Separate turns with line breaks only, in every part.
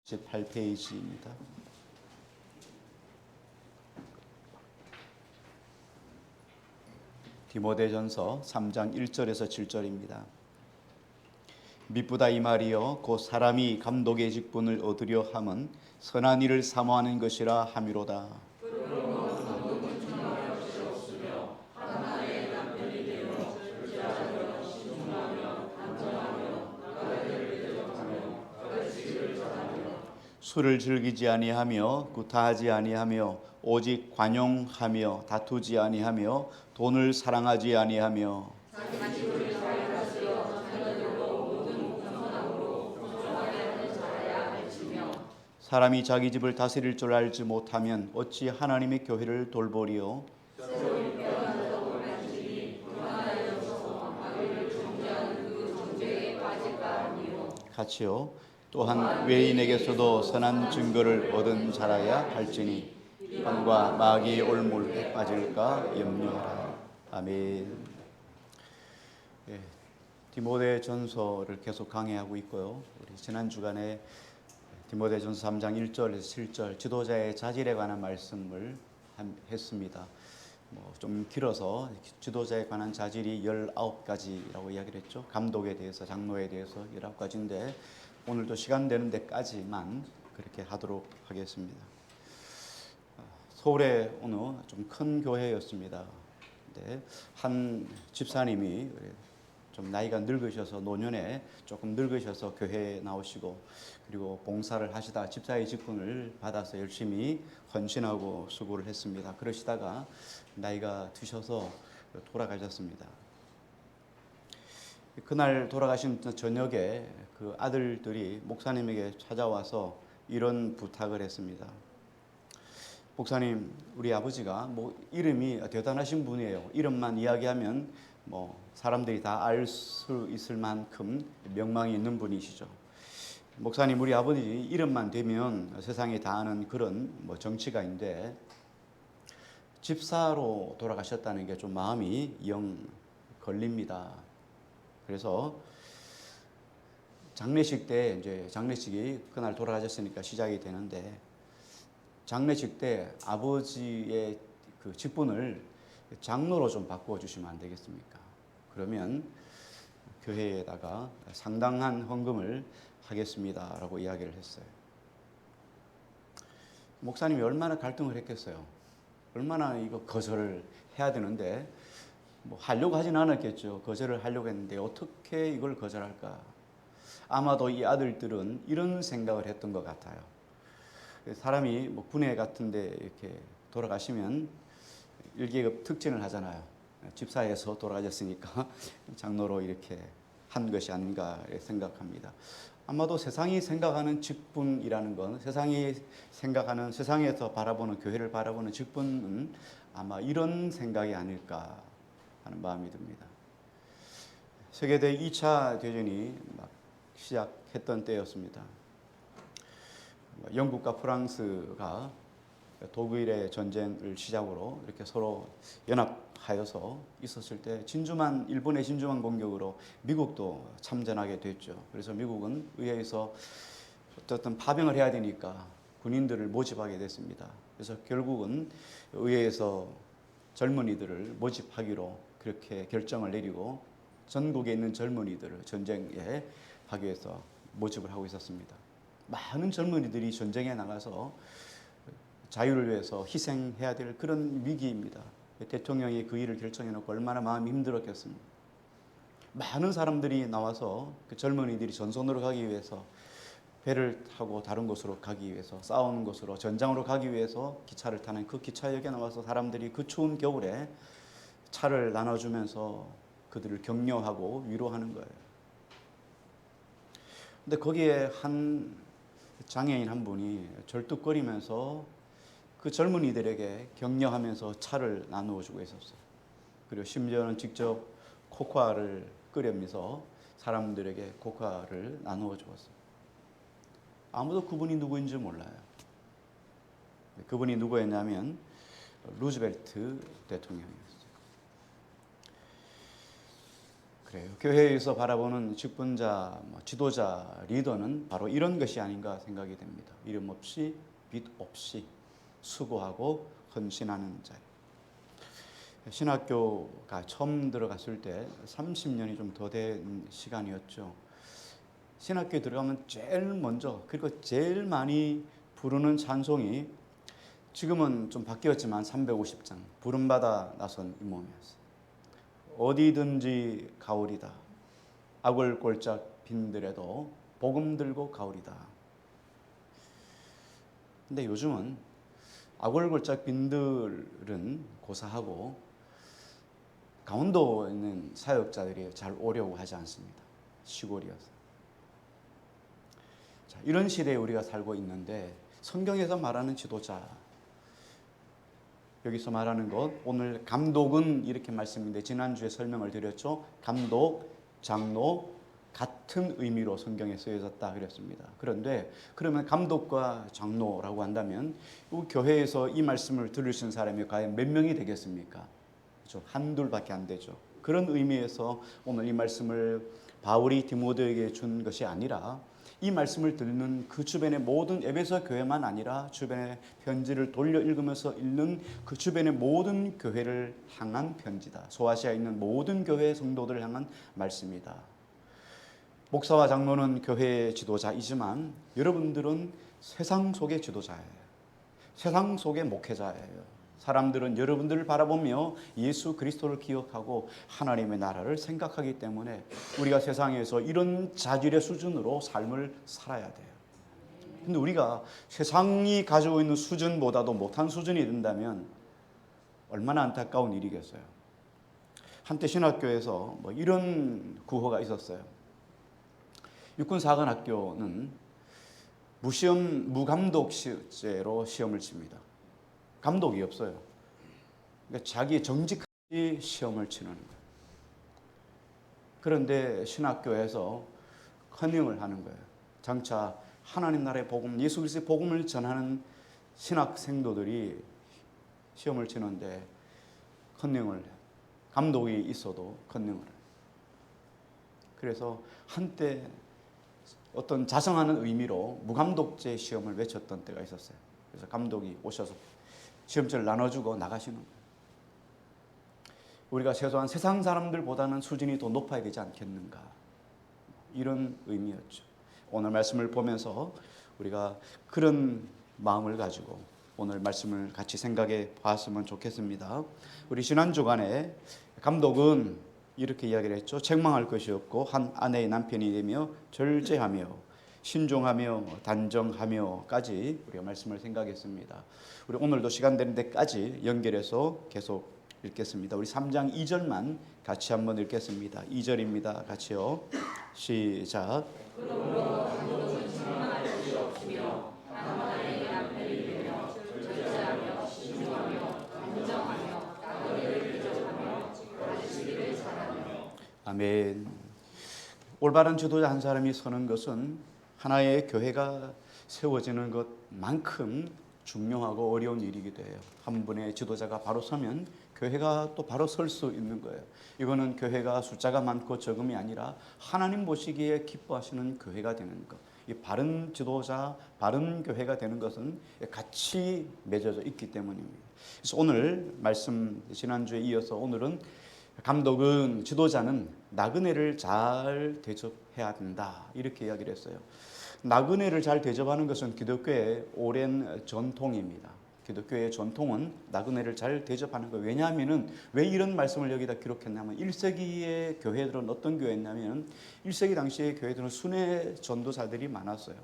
18페이지입니다. 디모데전서 3장 1절에서 7절입니다. 미쁘다 이 말이여 곧 사람이 감독의 직분을 얻으려 함은 선한 일을 사모하는 것이라 함이로다. 술을 즐기지 아니하며 구타하지 아니하며 오직 관용하며 다투지 아니하며 돈을 사랑하지 아니하며 사람이 자기 집을 다스릴 줄 알지 못하면 어찌 하나님의 교회를 돌보리요. 같이요. 또한 외인에게서도 선한 증거를 얻은 자라야 할지니 비방과 마귀의 올물에 빠질까 염려하라. 아멘. 예, 디모데 전서를 계속 강의하고 있고요. 우리 지난 주간에 디모데 전서 3장 1절에서 7절 지도자의 자질에 관한 말씀을 했습니다. 좀 길어서 지도자에 관한 자질이 19가지라고 이야기를 했죠. 감독에 대해서, 장로에 대해서 19가지인데 오늘도 시간 되는 데까지만 그렇게 하도록 하겠습니다. 서울의 어느 좀 큰 교회였습니다. 근데 한 집사님이 좀 나이가 늙으셔서 노년에 조금 늙으셔서 교회에 나오시고 그리고 봉사를 하시다 집사의 직분을 받아서 열심히 헌신하고 수고를 했습니다. 그러시다가 나이가 드셔서 돌아가셨습니다. 그날 돌아가신 저녁에 그 아들들이 목사님에게 찾아와서 이런 부탁을 했습니다. 목사님, 우리 아버지가 이름이 대단하신 분이에요. 이름만 이야기하면 사람들이 다 알 수 있을 만큼 명망이 있는 분이시죠. 목사님, 우리 아버지 이름만 되면 세상에 다 아는 그런 정치가인데 집사로 돌아가셨다는 게 좀 마음이 영 걸립니다. 그래서 장례식 때 이제 장례식이 그날 돌아가셨으니까 시작이 되는데 장례식 때 아버지의 그 직분을 장로로 좀 바꾸어 주시면 안 되겠습니까? 그러면 교회에다가 상당한 헌금을 하겠습니다라고 이야기를 했어요. 목사님이 얼마나 갈등을 했겠어요. 얼마나 이거 거절을 해야 되는데 하려고 하진 않았겠죠. 거절을 하려고 했는데 어떻게 이걸 거절할까? 아마도 이 아들들은 이런 생각을 했던 것 같아요. 사람이 군에 같은데 이렇게 돌아가시면 1계급 특진을 하잖아요. 집사에서 돌아가셨으니까 장로로 이렇게 한 것이 아닌가 생각합니다. 아마도 세상이 생각하는 직분이라는 건 세상이 생각하는 세상에서 바라보는 교회를 바라보는 직분은 아마 이런 생각이 아닐까 하는 마음이 듭니다. 세계대 2차 대전이 막 시작했던 때였습니다. 영국과 프랑스가 독일의 전쟁을 시작으로 이렇게 서로 연합하여서 있었을 때 일본의 진주만 공격으로 미국도 참전하게 됐죠. 그래서 미국은 의회에서 어쨌든 파병을 해야 되니까 군인들을 모집하게 됐습니다. 그래서 결국은 의회에서 젊은이들을 모집하기로 그렇게 결정을 내리고 전국에 있는 젊은이들을 전쟁에 하기 위해서 모집을 하고 있었습니다. 많은 젊은이들이 전쟁에 나가서 자유를 위해서 희생해야 될 그런 위기입니다. 대통령이 그 일을 결정해놓고 얼마나 마음이 힘들었겠습니까? 많은 사람들이 나와서 그 젊은이들이 전선으로 가기 위해서 배를 타고 다른 곳으로 가기 위해서 싸우는 곳으로 전장으로 가기 위해서 기차를 타는 그 기차역에 나와서 사람들이 그 추운 겨울에 차를 나눠주면서 그들을 격려하고 위로하는 거예요. 근데 거기에 한 장애인 한 분이 절뚝거리면서 그 젊은이들에게 격려하면서 차를 나누어 주고 있었어요. 그리고 심지어는 직접 코코아를 끓이면서 사람들에게 코코아를 나누어 주었어요. 아무도 그분이 누구인지 몰라요. 그분이 누구였냐면 루즈벨트 대통령이었어요. 그래요. 교회에서 바라보는 직분자, 지도자, 리더는 바로 이런 것이 아닌가 생각이 됩니다. 이름 없이 빚 없이 수고하고 헌신하는 자예요. 신학교가 처음 들어갔을 때 30년이 좀 더 된 시간이었죠. 신학교에 들어가면 제일 먼저 그리고 제일 많이 부르는 찬송이 지금은 좀 바뀌었지만 350장 부름받아 나선 이 몸이었어요. 어디든지 가오리다. 악월골짝 빈들에도 복음 들고 가오리다. 근데 요즘은 악월골짝 빈들은 고사하고 강원도에 있는 사역자들이 잘 오려고 하지 않습니다. 시골이어서. 자, 이런 시대에 우리가 살고 있는데 성경에서 말하는 지도자, 여기서 말하는 것, 오늘 감독은 이렇게 말씀인데 지난주에 설명을 드렸죠. 감독, 장로 같은 의미로 성경에 쓰여졌다 그랬습니다. 그런데 그러면 감독과 장로라고 한다면 이 교회에서 이 말씀을 들으신 사람이 과연 몇 명이 되겠습니까? 그렇죠? 한둘밖에 안 되죠. 그런 의미에서 오늘 이 말씀을 바울이 디모데에게 준 것이 아니라 이 말씀을 듣는 그 주변의 모든 에베소 교회만 아니라 주변의 편지를 돌려 읽으면서 읽는 그 주변의 모든 교회를 향한 편지다. 소아시아에 있는 모든 교회 성도들을 향한 말씀이다. 목사와 장로는 교회의 지도자이지만 여러분들은 세상 속의 지도자예요. 세상 속의 목회자예요. 사람들은 여러분들을 바라보며 예수 그리스도를 기억하고 하나님의 나라를 생각하기 때문에 우리가 세상에서 이런 자질의 수준으로 삶을 살아야 돼요. 근데 우리가 세상이 가지고 있는 수준보다도 못한 수준이 된다면 얼마나 안타까운 일이겠어요. 한때 신학교에서 이런 구호가 있었어요. 육군사관학교는 무감독제로 시험을 칩니다. 감독이 없어요. 그러니까 자기 정직하게 시험을 치는 거예요. 그런데 신학교에서 컨닝을 하는 거예요. 장차 하나님 나라의 복음, 예수 그리스도의 복음을 전하는 신학생도들이 시험을 치는데 컨닝을 해요. 감독이 있어도 컨닝을 해요. 그래서 한때 어떤 자성하는 의미로 무감독제 시험을 외쳤던 때가 있었어요. 그래서 감독이 오셔서 시험지를 나눠주고 나가시는 거예요. 우리가 최소한 세상 사람들보다는 수준이 더 높아야 되지 않겠는가, 이런 의미였죠. 오늘 말씀을 보면서 우리가 그런 마음을 가지고 오늘 말씀을 같이 생각해 봤으면 좋겠습니다. 우리 지난 주간에 감독은 이렇게 이야기를 했죠. 책망할 것이 없고 한 아내의 남편이 되며 절제하며 신중하며 단정하며까지 우리가 말씀을 생각했습니다. 우리 오늘도 시간 되는 데까지 연결해서 계속 읽겠습니다. 우리 3장 2절만 같이 한번 읽겠습니다. 2절입니다. 같이요. 시작. 아멘. 올바른 지도자 한 사람이 서는 것은 하나의 교회가 세워지는 것만큼 중요하고 어려운 일이기도 해요. 한 분의 지도자가 바로 서면 교회가 또 바로 설 수 있는 거예요. 이거는 교회가 숫자가 많고 적음이 아니라 하나님 보시기에 기뻐하시는 교회가 되는 것. 이 바른 지도자, 바른 교회가 되는 것은 같이 맺어져 있기 때문입니다. 그래서 오늘 말씀 지난주에 이어서 오늘은 감독은, 지도자는 나그네를 잘 대접해야 된다, 이렇게 이야기를 했어요. 나그네를 잘 대접하는 것은 기독교의 오랜 전통입니다. 기독교의 전통은 나그네를 잘 대접하는 거예요. 왜냐하면 왜 이런 말씀을 여기다 기록했냐면 1세기의 교회들은 어떤 교회였냐면 1세기 당시의 교회들은 순회 전도사들이 많았어요.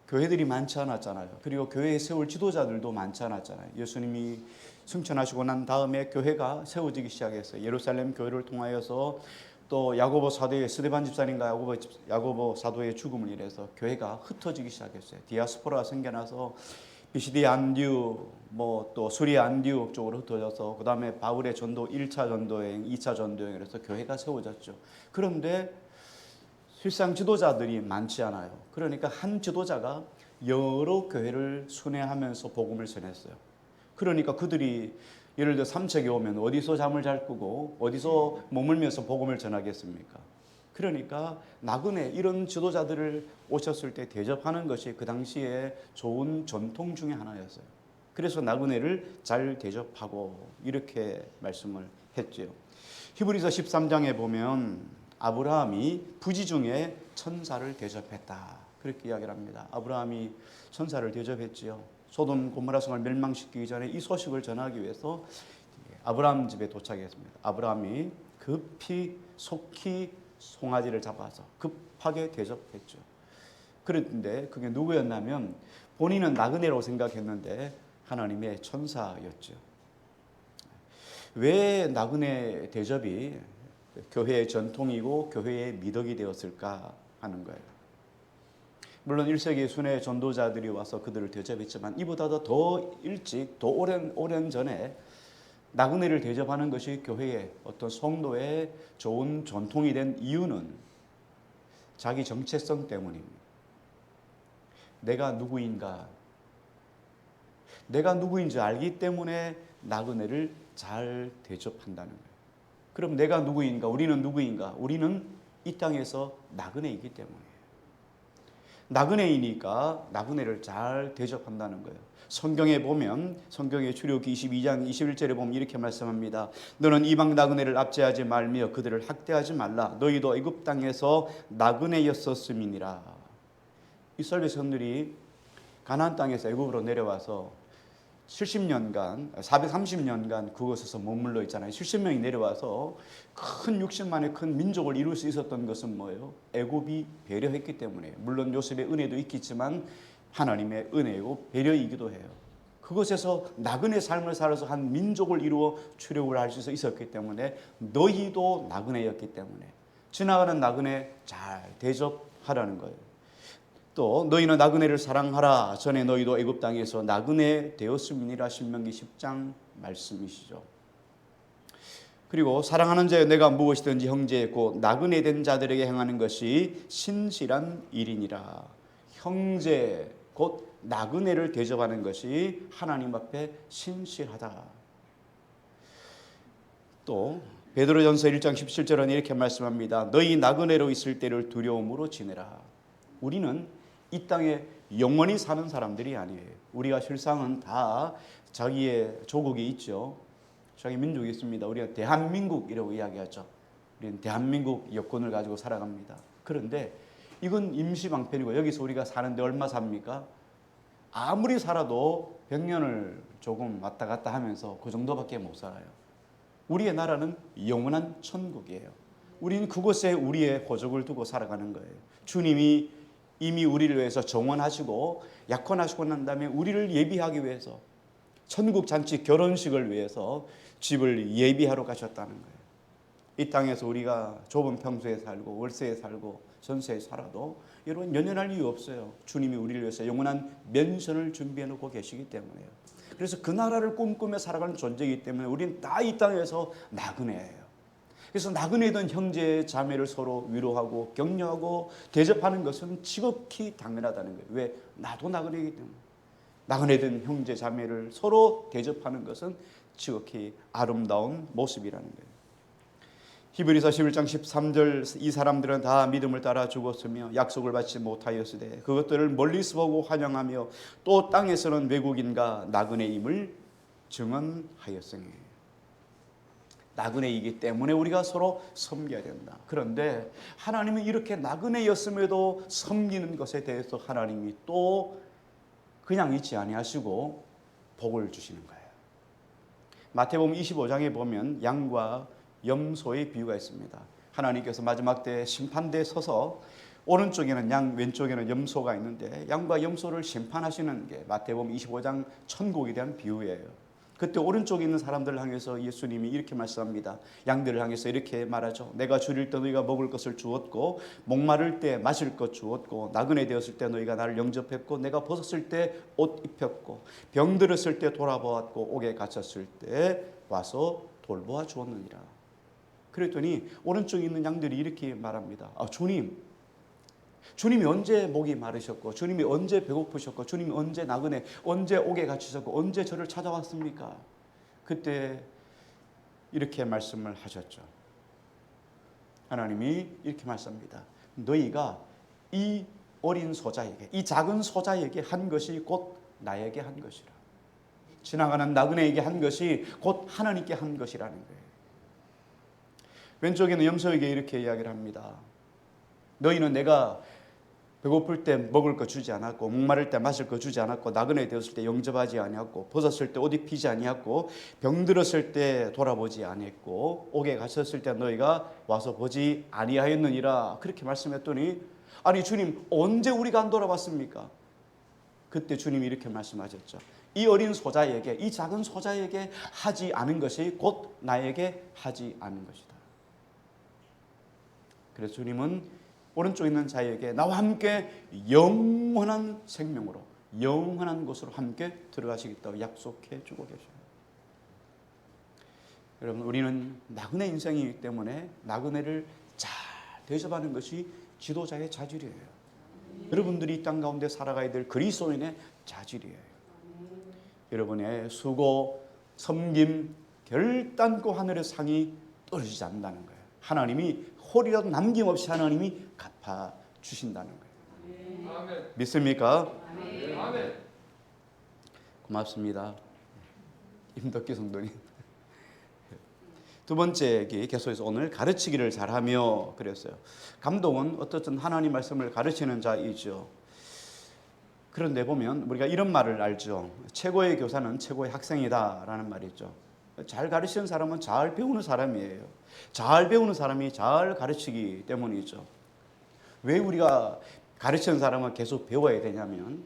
교회들이 많지 않았잖아요. 그리고 교회에 세울 지도자들도 많지 않았잖아요. 예수님이 승천하시고 난 다음에 교회가 세워지기 시작했어요. 예루살렘 교회를 통하여서 또 야고보 사도의 스데반 집사님과 야고보 사도의 죽음을 인해서 교회가 흩어지기 시작했어요. 디아스포라가 생겨나서 비시디 안디옥, 또 수리아 안디옥 쪽으로 흩어져서 그 다음에 바울의 전도 1차 전도여행, 2차 전도여행을 해서 교회가 세워졌죠. 그런데 실상 지도자들이 많지 않아요. 그러니까 한 지도자가 여러 교회를 순회하면서 복음을 전했어요. 그러니까 그들이 예를 들어 삼척에 오면 어디서 잠을 잘 꾸고 어디서 머물면서 복음을 전하겠습니까? 그러니까 나그네 이런 지도자들을 오셨을 때 대접하는 것이 그 당시에 좋은 전통 중에 하나였어요. 그래서 나그네를 잘 대접하고 이렇게 말씀을 했지요. 히브리서 13장에 보면 아브라함이 부지 중에 천사를 대접했다. 그렇게 이야기를 합니다. 아브라함이 천사를 대접했지요. 소돔 고모라 성을 멸망시키기 전에 이 소식을 전하기 위해서 아브라함 집에 도착했습니다. 아브라함이 급히 속히 송아지를 잡아서 급하게 대접했죠. 그런데 그게 누구였냐면 본인은 나그네로 생각했는데 하나님의 천사였죠. 왜 나그네 대접이 교회의 전통이고 교회의 미덕이 되었을까 하는 거예요. 물론 1세기 순회 전도자들이 와서 그들을 대접했지만 이보다도 더 일찍, 더 오랜 전에 나그네를 대접하는 것이 교회의 어떤 성도의 좋은 전통이 된 이유는 자기 정체성 때문입니다. 내가 누구인가? 내가 누구인지 알기 때문에 나그네를 잘 대접한다는 거예요. 그럼 내가 누구인가? 우리는 누구인가? 우리는 이 땅에서 나그네이기 때문이에요. 나그네이니까 나그네를 잘 대접한다는 거예요. 성경에 보면 성경의 출애굽기 22장 21절에 보면 이렇게 말씀합니다. 너는 이방 나그네를 압제하지 말며 그들을 학대하지 말라. 너희도 애굽 땅에서 나그네였었음이니라. 이스라엘 백성들이 가나안 땅에서 애굽으로 내려와서 70년간 430년간 그곳에서 머물러 있잖아요. 70명이 내려와서 큰 60만의 큰 민족을 이룰 수 있었던 것은 뭐예요? 애굽이 배려했기 때문에. 물론 요셉의 은혜도 있겠지만 하나님의 은혜이고 배려이기도 해요. 그곳에서 나그네 삶을 살아서 한 민족을 이루어 출애굽을 할 수 있었기 때문에 너희도 나그네였기 때문에 지나가는 나그네 잘 대접하라는 거예요. 또 너희는 나그네를 사랑하라. 전에 너희도 애굽 땅에서 나그네 되었음이니라. 신명기 10장 말씀이시죠. 그리고 사랑하는 자여 내가 무엇이든지 형제 곧 나그네 된 자들에게 행하는 것이 신실한 일이니라. 형제 곧 나그네를 대접하는 것이 하나님 앞에 신실하다. 또 베드로전서 1장 17절은 이렇게 말씀합니다. 너희 나그네로 있을 때를 두려움으로 지내라. 우리는 이 땅에 영원히 사는 사람들이 아니에요. 우리가 실상은 다 자기의 조국이 있죠. 자기 민족이 있습니다. 우리가 대한민국이라고 이야기하죠. 우리는 대한민국 여권을 가지고 살아갑니다. 그런데 이건 임시방편이고 여기서 우리가 사는데 얼마 삽니까? 아무리 살아도 100년을 조금 왔다 갔다 하면서 그 정도밖에 못 살아요. 우리의 나라는 영원한 천국이에요. 우리는 그곳에 우리의 호적을 두고 살아가는 거예요. 주님이 이미 우리를 위해서 정원하시고 약혼하시고 난 다음에 우리를 예비하기 위해서 천국 잔치 결혼식을 위해서 집을 예비하러 가셨다는 거예요. 이 땅에서 우리가 좁은 평수에 살고 월세에 살고 전세에 살아도 여러분 연연할 이유 없어요. 주님이 우리를 위해서 영원한 면선을 준비해 놓고 계시기 때문에요. 그래서 그 나라를 꿈꾸며 살아가는 존재이기 때문에 우리는 다 이 땅에서 나그네예요. 그래서 나그네된 형제 자매를 서로 위로하고 격려하고 대접하는 것은 지극히 당연하다는 거예요. 왜? 나도 나그네이기 때문에. 나그네된 형제 자매를 서로 대접하는 것은 지극히 아름다운 모습이라는 거예요. 히브리서 11장 13절 이 사람들은 다 믿음을 따라 죽었으며 약속을 받지 못하였으되 그것들을 멀리서 보고 환영하며 또 땅에서는 외국인과 나그네임을 증언하였으니. 나그네이기 때문에 우리가 서로 섬겨야 된다. 그런데 하나님은 이렇게 나그네였음에도 섬기는 것에 대해서 하나님이 또 그냥 있지 아니하시고 복을 주시는 거예요. 마태복음 25장에 보면 양과 염소의 비유가 있습니다. 하나님께서 마지막 때 심판대에 서서 오른쪽에는 양, 왼쪽에는 염소가 있는데 양과 염소를 심판하시는 게 마태복음 25장 천국에 대한 비유예요. 그때 오른쪽에 있는 사람들을 향해서 예수님이 이렇게 말씀합니다. 양들을 향해서 이렇게 말하죠. 내가 줄일 때 너희가 먹을 것을 주었고 목마를 때 마실 것 주었고 나그네 되었을 때 너희가 나를 영접했고 내가 벗었을 때 옷 입혔고 병들었을 때 돌아보았고 옥에 갇혔을 때 와서 돌보아 주었느니라. 그랬더니 오른쪽에 있는 양들이 이렇게 말합니다. 주님이 언제 목이 마르셨고 주님이 언제 배고프셨고 주님이 언제 나그네 언제 옥에 갇히셨고 언제 저를 찾아왔습니까? 그때 이렇게 말씀을 하셨죠. 하나님이 이렇게 말씀합니다. 너희가 이 어린 소자에게, 이 작은 소자에게 한 것이 곧 나에게 한 것이라. 지나가는 나그네에게 한 것이 곧 하나님께 한 것이라는 거예요. 왼쪽에는 염소에게 이렇게 이야기를 합니다. 너희는 내가 배고플 때 먹을 거 주지 않았고, 목마를 때 마실 거 주지 않았고, 나그네 되었을 때 영접하지 아니했고, 벗었을 때 옷 입히지 아니했고, 병들었을 때 돌아보지 아니했고, 옥에 갇혔을 때 너희가 와서 보지 아니하였느니라. 그렇게 말씀했더니, 아니 주님, 언제 우리가 안 돌아봤습니까? 그때 주님이 이렇게 말씀하셨죠. 이 어린 소자에게, 이 작은 소자에게 하지 않은 것이 곧 나에게 하지 않은 것이다. 그래서 주님은 오른쪽에 있는 자에게 나와 함께 영원한 생명으로, 영원한 곳으로 함께 들어가시겠다고 약속해 주고 계셔요. 여러분, 우리는 나그네 인생이기 때문에 나그네를 잘 대접하는 것이 지도자의 자질이에요. 여러분들이 이 땅 가운데 살아가야 될 그리스도인의 자질이에요. 여러분의 수고, 섬김, 결단코 하늘의 상이 떨어지지 않는다는 거예요. 하나님이 홀이라도 남김없이 하나님이 갚아주신다는 거예요. 아멘. 믿습니까? 아멘. 고맙습니다. 임덕기 성도님. 두 번째 계속해서 오늘 가르치기를 잘하며 그랬어요. 감독은 어떻든 하나님 말씀을 가르치는 자이죠. 그런데 보면 우리가 이런 말을 알죠. 최고의 교사는 최고의 학생이다라는 말이 있죠. 잘 가르치는 사람은 잘 배우는 사람이에요. 잘 배우는 사람이 잘 가르치기 때문이죠. 왜 우리가 가르치는 사람은 계속 배워야 되냐면,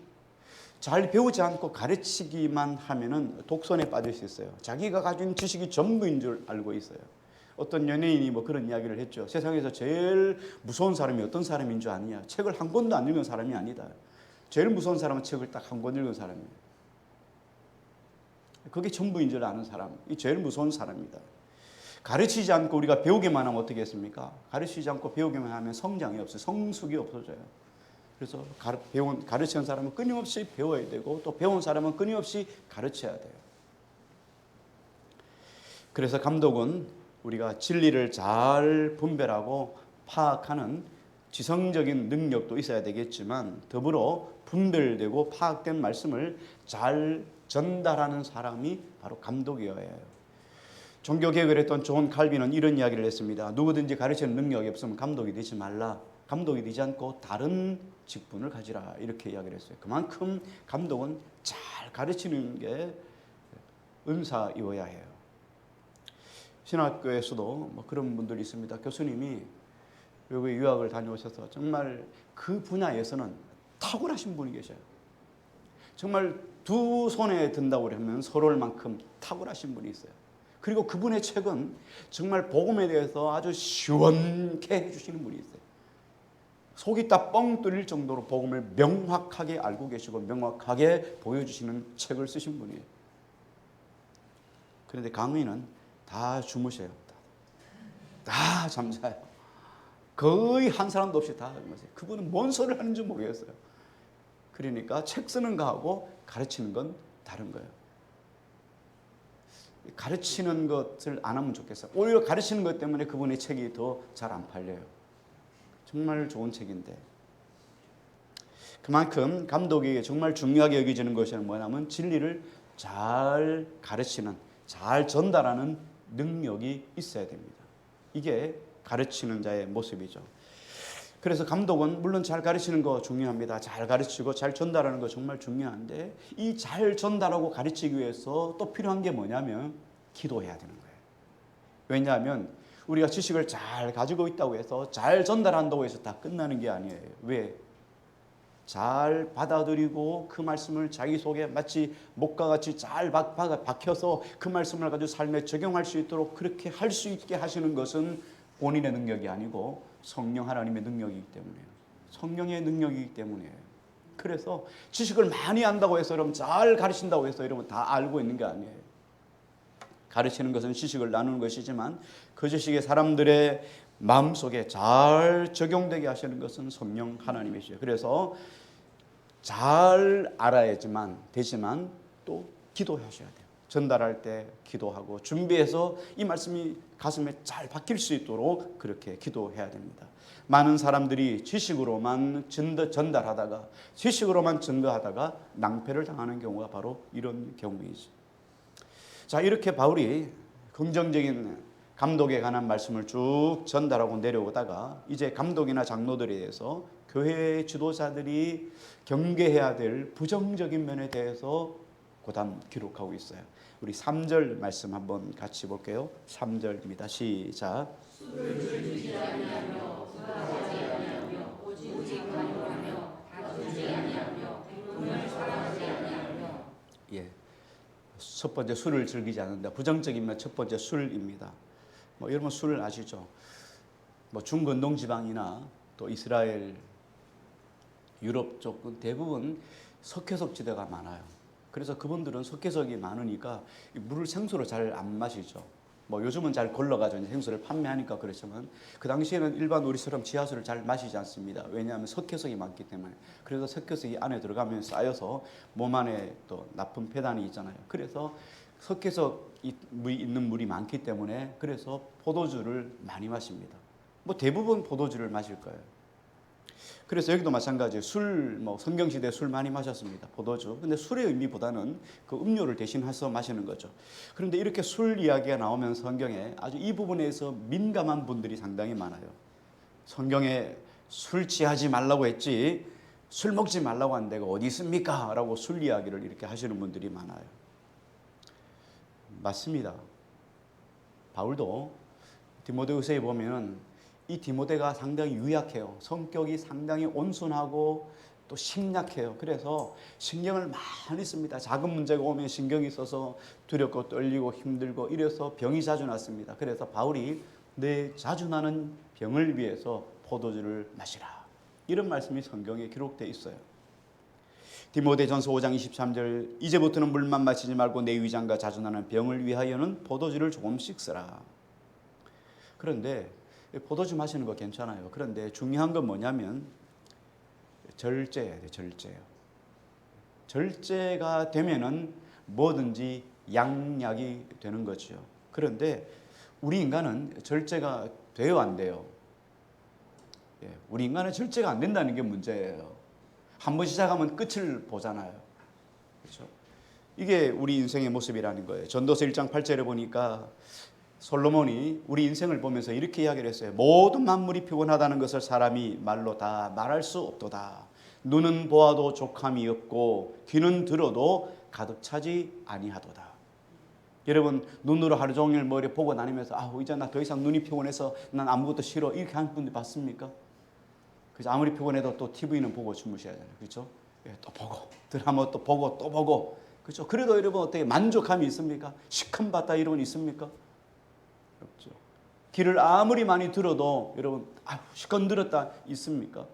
잘 배우지 않고 가르치기만 하면은 독선에 빠질 수 있어요. 자기가 가진 지식이 전부인 줄 알고 있어요. 어떤 연예인이 뭐 그런 이야기를 했죠. 세상에서 제일 무서운 사람이 어떤 사람인 줄 아느냐? 책을 한 권도 안 읽은 사람이 아니다. 제일 무서운 사람은 책을 딱 한 권 읽은 사람이에요. 그게 전부인 줄 아는 사람이 제일 무서운 사람입니다. 가르치지 않고 우리가 배우기만 하면 어떻게 했습니까? 가르치지 않고 배우기만 하면 성장이 없어요. 성숙이 없어져요. 그래서 가르치는 사람은 끊임없이 배워야 되고, 또 배운 사람은 끊임없이 가르쳐야 돼요. 그래서 감독은 우리가 진리를 잘 분별하고 파악하는 지성적인 능력도 있어야 되겠지만, 더불어 분별되고 파악된 말씀을 잘 전달하는 사람이 바로 감독이어야 해요. 종교개혁을 했던 존 칼빈은 이런 이야기를 했습니다. 누구든지 가르치는 능력이 없으면 감독이 되지 말라. 감독이 되지 않고 다른 직분을 가지라. 이렇게 이야기를 했어요. 그만큼 감독은 잘 가르치는 게 은사이어야 해요. 신학교에서도 뭐 그런 분들이 있습니다. 교수님이 외국에 유학을 다녀오셔서 정말 그 분야에서는 탁월하신 분이 계셔요. 정말 두 손에 든다고 하면 서로를 만큼 탁월하신 분이 있어요. 그리고 그분의 책은 정말 복음에 대해서 아주 시원케 해주시는 분이 있어요. 속이 다 뻥 뚫릴 정도로 복음을 명확하게 알고 계시고 명확하게 보여주시는 책을 쓰신 분이에요. 그런데 강의는 다 주무셔요. 다 잠자요. 거의 한 사람도 없이 다 잠자요. 그분은 뭔 소리를 하는지 모르겠어요. 그러니까 책 쓰는 거하고 가르치는 건 다른 거예요. 가르치는 것을 안 하면 좋겠어요. 오히려 가르치는 것 때문에 그분의 책이 더 잘 안 팔려요. 정말 좋은 책인데. 그만큼 감독이 정말 중요하게 여겨지는 것이 뭐냐면 진리를 잘 가르치는, 잘 전달하는 능력이 있어야 됩니다. 이게 가르치는 자의 모습이죠. 그래서 감독은 물론 잘 가르치는 거 중요합니다. 잘 가르치고 잘 전달하는 거 정말 중요한데, 이 잘 전달하고 가르치기 위해서 또 필요한 게 뭐냐면 기도해야 되는 거예요. 왜냐하면 우리가 지식을 잘 가지고 있다고 해서 잘 전달한다고 해서 다 끝나는 게 아니에요. 왜? 잘 받아들이고 그 말씀을 자기 속에 마치 목과 같이 잘 박혀서 그 말씀을 가지고 삶에 적용할 수 있도록 그렇게 할 수 있게 하시는 것은 본인의 능력이 아니고 성령 하나님의 능력이기 때문에요. 성령의 능력이기 때문이에요. 그래서 지식을 많이 안다고 해서 여러분 잘 가르친다고 해서 여러분 다 알고 있는 게 아니에요. 가르치는 것은 지식을 나누는 것이지만 그 지식이 사람들의 마음속에 잘 적용되게 하시는 것은 성령 하나님이시죠. 그래서 잘 알아야지만 되지만 또 기도하셔야 돼요. 전달할 때 기도하고 준비해서 이 말씀이 가슴에 잘 박힐 수 있도록 그렇게 기도해야 됩니다. 많은 사람들이 지식으로만 전달하다가 지식으로만 증거하다가 낭패를 당하는 경우가 바로 이런 경우이죠. 자, 이렇게 바울이 긍정적인 감독에 관한 말씀을 쭉 전달하고 내려오다가 이제 감독이나 장로들에 대해서 교회 지도자들이 경계해야 될 부정적인 면에 대해서 고담 기록하고 있어요. 우리 3절 말씀 한번 같이 볼게요. 3절입니다. 시작. 술을 즐기지 아니하며 수다하지 아니하며 오직 간구하며 다투지 아니하며 돈을 사랑하지 아니하며. 예, 첫 번째 술을 즐기지 않는다. 부정적인 면 첫 번째 술입니다. 여러분 술 아시죠? 중건동 지방이나 또 이스라엘, 유럽 쪽은 대부분 석회석 지대가 많아요. 그래서 그분들은 석회석이 많으니까 물을 생수로 잘 안 마시죠. 요즘은 잘 걸러가지고 생수를 판매하니까 그렇지만 그 당시에는 일반 우리처럼 지하수를 잘 마시지 않습니다. 왜냐하면 석회석이 많기 때문에. 그래서 석회석이 안에 들어가면 쌓여서 몸 안에 또 나쁜 폐단이 있잖아요. 그래서 석회석이 있는 물이 많기 때문에 그래서 포도주를 많이 마십니다. 대부분 포도주를 마실 거예요. 그래서 여기도 마찬가지예요. 술, 성경시대에 술 많이 마셨습니다. 포도주. 근데 술의 의미보다는 그 음료를 대신해서 마시는 거죠. 그런데 이렇게 술 이야기가 나오면 성경에 아주 이 부분에서 민감한 분들이 상당히 많아요. 성경에 술 취하지 말라고 했지 술 먹지 말라고 한 데가 어디 있습니까? 라고 술 이야기를 이렇게 하시는 분들이 많아요. 맞습니다. 바울도 디모데후서에 보면은 이 디모데가 상당히 유약해요. 성격이 상당히 온순하고 또 심약해요. 그래서 신경을 많이 씁니다. 작은 문제가 오면 신경이 써서 두렵고 떨리고 힘들고 이래서 병이 자주 났습니다. 그래서 바울이 내 자주 나는 병을 위해서 포도주를 마시라. 이런 말씀이 성경에 기록되어 있어요. 디모데전서 5장 23절 이제부터는 물만 마시지 말고 내 위장과 자주 나는 병을 위하여는 포도주를 조금씩 쓰라. 그런데 포도주 마시는 거 괜찮아요. 그런데 중요한 건 뭐냐면 절제해야 돼. 절제요. 절제가 되면은 뭐든지 양약이 되는 거죠. 그런데 우리 인간은 절제가 돼요, 안 돼요? 우리 인간은 절제가 안 된다는 게 문제예요. 한번 시작하면 끝을 보잖아요. 그렇죠? 이게 우리 인생의 모습이라는 거예요. 전도서 1장 8절에 보니까 솔로몬이 우리 인생을 보면서 이렇게 이야기를 했어요. 모든 만물이 피곤하다는 것을 사람이 말로 다 말할 수 없도다. 눈은 보아도 족함이 없고 귀는 들어도 가득 차지 아니하도다. 여러분 눈으로 하루 종일 머리 보고 다니면서 이제 나 더 이상 눈이 피곤해서 난 아무것도 싫어 이렇게 하는 분들 봤습니까? 그래서 아무리 피곤해도 또 TV는 보고 주무셔야 되잖아요. 그렇죠? 또 보고 드라마 또 보고 또 보고 그렇죠? 그래도 여러분 어떻게 만족감이 있습니까? 시큰받다 이런 건 있습니까? 없죠. 귀를 아무리 많이 들어도 여러분 시건들었다 있습니까?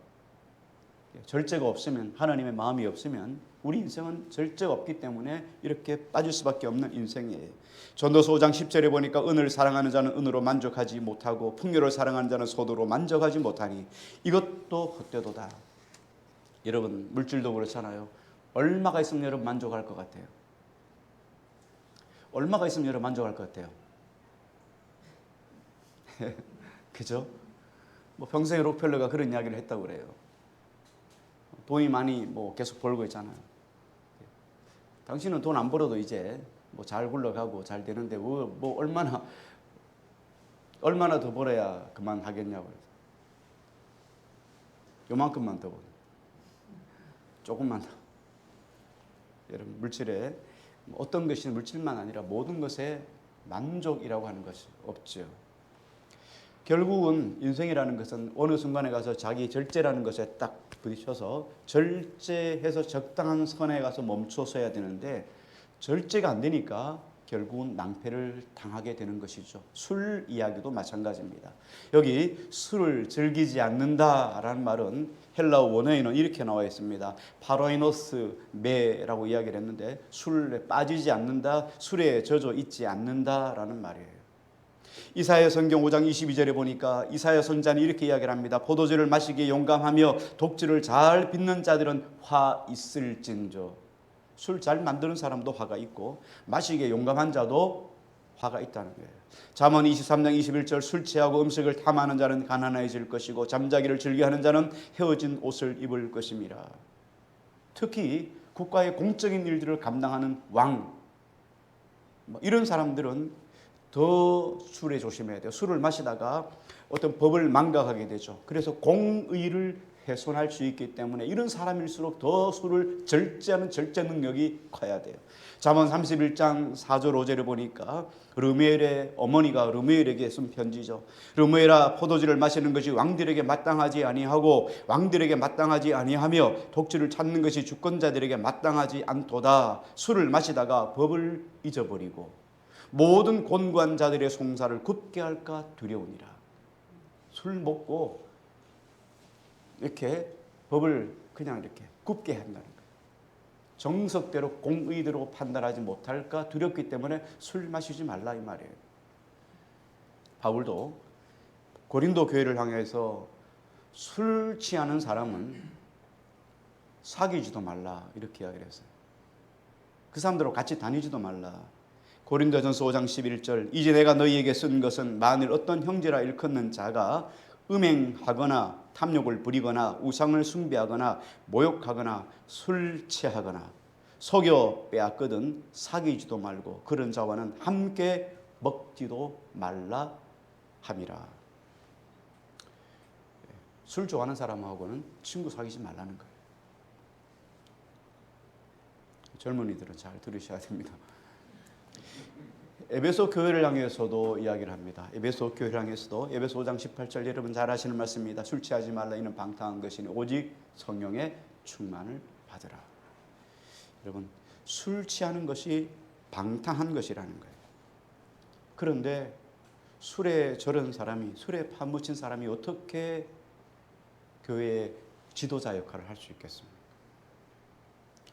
절제가 없으면 하나님의 마음이 없으면 우리 인생은 절제가 없기 때문에 이렇게 빠질 수밖에 없는 인생이에요. 전도서 5장 10절에 보니까 은을 사랑하는 자는 은으로 만족하지 못하고 풍요를 사랑하는 자는 소도로 만족하지 못하니 이것도 헛되도다. 여러분 물질도 그렇잖아요. 얼마가 있으면 여러분 만족할 것 같아요? 얼마가 있으면 여러분 만족할 것 같아요? 그죠? 평생에 록펠러가 그런 이야기를 했다고 그래요. 돈이 많이 계속 벌고 있잖아요. 당신은 돈 안 벌어도 이제 잘 굴러가고 잘 되는데 얼마나 더 벌어야 그만하겠냐고. 요만큼만 더 벌어. 조금만 더. 여러분 물질에 어떤 것이 물질만 아니라 모든 것에 만족이라고 하는 것이 없죠. 결국은 인생이라는 것은 어느 순간에 가서 자기 절제라는 것에 딱 부딪혀서 절제해서 적당한 선에 가서 멈춰서야 되는데 절제가 안 되니까 결국은 낭패를 당하게 되는 것이죠. 술 이야기도 마찬가지입니다. 여기 술을 즐기지 않는다라는 말은 헬라어 원어에는 이렇게 나와 있습니다. 파로이노스 메라고 이야기를 했는데 술에 빠지지 않는다, 술에 젖어 있지 않는다라는 말이에요. 이사야 성경 5장 22절에 보니까 이사야 선지자는 이렇게 이야기를 합니다. 포도주를 마시기에 용감하며 독주를 잘 빚는 자들은 화 있을진저. 술 잘 만드는 사람도 화가 있고 마시기에 용감한 자도 화가 있다는 거예요. 잠언 23장 21절 술 취하고 음식을 탐하는 자는 가난해질 것이고 잠자기를 즐겨하는 자는 헤어진 옷을 입을 것임이라. 특히 국가의 공적인 일들을 감당하는 왕, 이런 사람들은 더 술에 조심해야 돼요. 술을 마시다가 어떤 법을 망각하게 되죠. 그래서 공의를 훼손할 수 있기 때문에 이런 사람일수록 더 술을 절제하는 절제 능력이 커야 돼요. 잠언 31장 4절 5절을 보니까 르무엘의 어머니가 르무엘에게 쓴 편지죠. 르무엘아, 포도주를 마시는 것이 왕들에게 마땅하지 아니하고 왕들에게 마땅하지 아니하며 독주를 찾는 것이 주권자들에게 마땅하지 않도다. 술을 마시다가 법을 잊어버리고 모든 곤고한 자들의 송사를 굽게 할까 두려우니라. 술 먹고 이렇게 법을 그냥 이렇게 굽게 한다는 거예요. 정석대로 공의대로 판단하지 못할까 두렵기 때문에 술 마시지 말라 이 말이에요. 바울도 고린도 교회를 향해서 술 취하는 사람은 사귀지도 말라 이렇게 이야기를 했어요. 그 사람들하고 같이 다니지도 말라. 고린도전서 5장 11절 이제 내가 너희에게 쓴 것은 만일 어떤 형제라 일컫는 자가 음행하거나 탐욕을 부리거나 우상을 숭배하거나 모욕하거나 술 취하거나 속여 빼앗거든 사귀지도 말고 그런 자와는 함께 먹지도 말라 함이라. 술 좋아하는 사람하고는 친구 사귀지 말라는 거예요. 젊은이들은 잘 들으셔야 됩니다. 에베소 교회를 향해서도 이야기를 합니다. 에베소 교회를 향해서도 에베소 5장 18절 여러분 잘 아시는 말씀입니다. 술 취하지 말라 이는 방탕한 것이니 오직 성령의 충만을 받으라. 여러분 술 취하는 것이 방탕한 것이라는 거예요. 그런데 술에 저런 사람이 술에 파묻힌 사람이 어떻게 교회의 지도자 역할을 할 수 있겠습니까?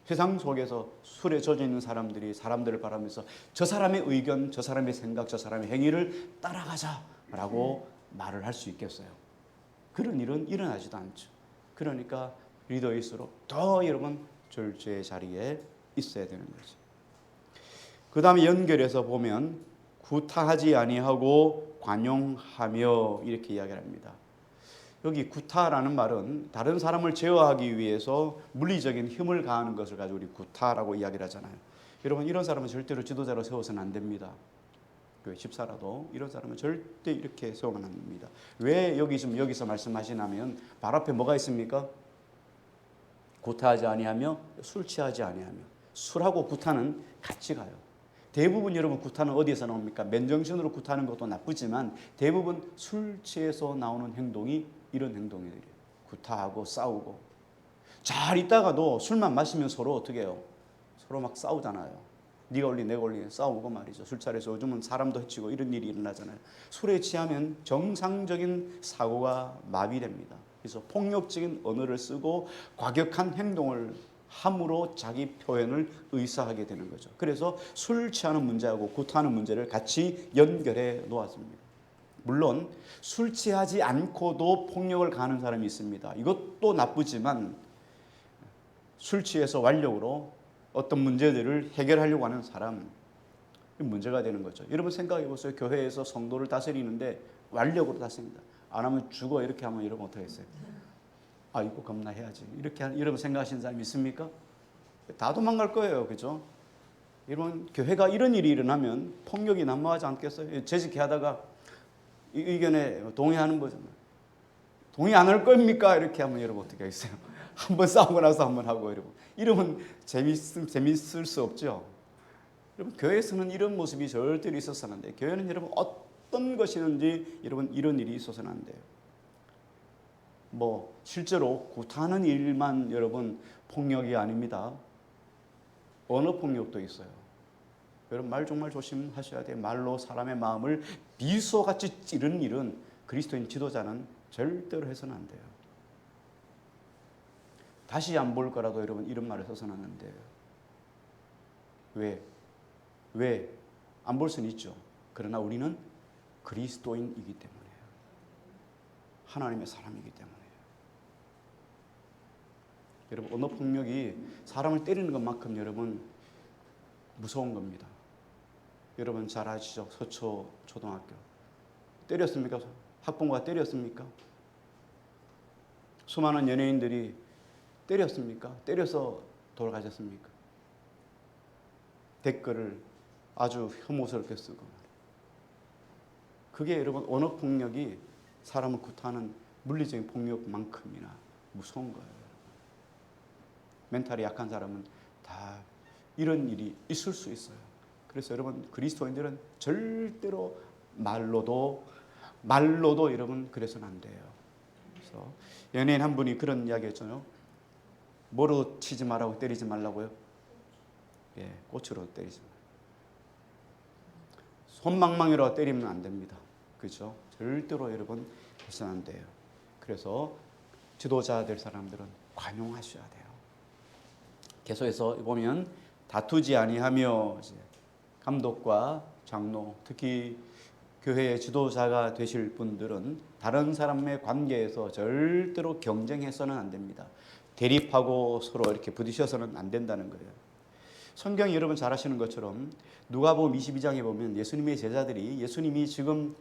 세상 속에서 술에 젖어 있는 사람들이 사람들을 바라면서 저 사람의 의견, 저 사람의 생각, 저 사람의 행위를 따라가자라고 말을 할 수 있겠어요? 그런 일은 일어나지도 않죠. 그러니까 리더일수록 더 여러분 절제의 자리에 있어야 되는 거죠. 그 다음에 연결해서 보면 구타하지 아니하고 관용하며 이렇게 이야기를 합니다. 여기 구타라는 말은 다른 사람을 제어하기 위해서 물리적인 힘을 가하는 것을 가지고 우리 구타라고 이야기를 하잖아요. 여러분 이런 사람은 절대로 지도자로 세워서는 안 됩니다. 그 집사라도 이런 사람은 절대 이렇게 세우면 안 됩니다. 왜 여기서 말씀하시냐면 발 앞에 뭐가 있습니까? 구타하지 아니하며 술 취하지 아니하며. 술하고 구타는 같이 가요. 대부분 여러분 구타는 어디에서 나옵니까? 맨정신으로 구타하는 것도 나쁘지만 대부분 술 취해서 나오는 행동이 이런 행동들이에요. 구타하고 싸우고. 잘 있다가도 술만 마시면 서로 어떻게 해요? 서로 막 싸우잖아요. 네가 올리 내가 올리 싸우고 말이죠. 술자리에서 요즘은 사람도 해치고 이런 일이 일어나잖아요. 술에 취하면 정상적인 사고가 마비됩니다. 그래서 폭력적인 언어를 쓰고 과격한 행동을 함으로 자기 표현을 의사하게 되는 거죠. 그래서 술 취하는 문제하고 구타하는 문제를 같이 연결해 놓았습니다. 물론 술 취하지 않고도 폭력을 가하는 사람이 있습니다. 이것도 나쁘지만 술 취해서 완력으로 어떤 문제들을 해결하려고 하는 사람, 문제가 되는 거죠. 여러분 생각해 보세요. 교회에서 성도를 다스리는데 완력으로 다스립니다. 안 하면 죽어 이렇게 하면 여러분 어떻게 했어요? 아 이거 겁나 해야지 이렇게 여러분 생각하시는 사람이 있습니까? 다 도망갈 거예요. 그죠? 여러분 교회가 이런 일이 일어나면 폭력이 난무하지 않겠어요? 재직해 하다가 이 의견에 동의하는 거잖아요. 동의 안 할 겁니까? 이렇게 하면 여러분 어떻게 하겠어요? 한번 싸우고 나서 한번 하고 이러면 재밌을 수 없죠. 여러분 교회에서는 이런 모습이 절대로 있어서는 안 돼요. 교회는 여러분 어떤 것이든지 여러분 이런 일이 있어서는 안 돼요. 뭐 실제로 구타하는 일만 여러분 폭력이 아닙니다. 언어 폭력도 있어요. 여러분 말 정말 조심하셔야 돼요. 말로 사람의 마음을 비수같이 찌르는 일은 그리스도인 지도자는 절대로 해서는 안 돼요. 다시 안 볼 거라도 여러분 이런 말을 써서는 안 돼요. 왜? 안 볼 수는 있죠. 그러나 우리는 그리스도인이기 때문에요. 하나님의 사람이기 때문에요. 여러분, 언어 폭력이 사람을 때리는 것만큼 여러분 무서운 겁니다. 여러분 잘 아시죠? 서초 초등학교 때렸습니까? 학부모가 때렸습니까? 수많은 연예인들이 때렸습니까? 때려서 돌아가셨습니까? 댓글을 아주 혐오스럽게 쓰고. 그게 여러분 언어 폭력이 사람을 구타하는 물리적인 폭력만큼이나 무서운 거예요. 멘탈이 약한 사람은 다 이런 일이 있을 수 있어요. 그래서 여러분 그리스도인들은 절대로 말로도 여러분 그래서는 안 돼요. 그래서 연예인 한 분이 그런 이야기 했잖아요. 뭐로 치지 말라고, 때리지 말라고요? 예, 꽃으로 때리지 말라고. 손망망이로 때리면 안 됩니다. 그렇죠? 절대로 여러분 해서는 안 돼요. 그래서 지도자 될 사람들은 관용하셔야 돼요. 계속해서 보면 다투지 아니하며, 감독과 장로, 특히 교회의 지도자가 되실 분들은 다른 사람의 관계에서 절대로 경쟁해서는 안 됩니다. 대립하고 서로 이렇게 부딪혀서는 안 된다는 거예요. 성경이 여러분 잘 아시는 것처럼 누가복음 22장에 보면 예수님의 제자들이, 예수님이 지금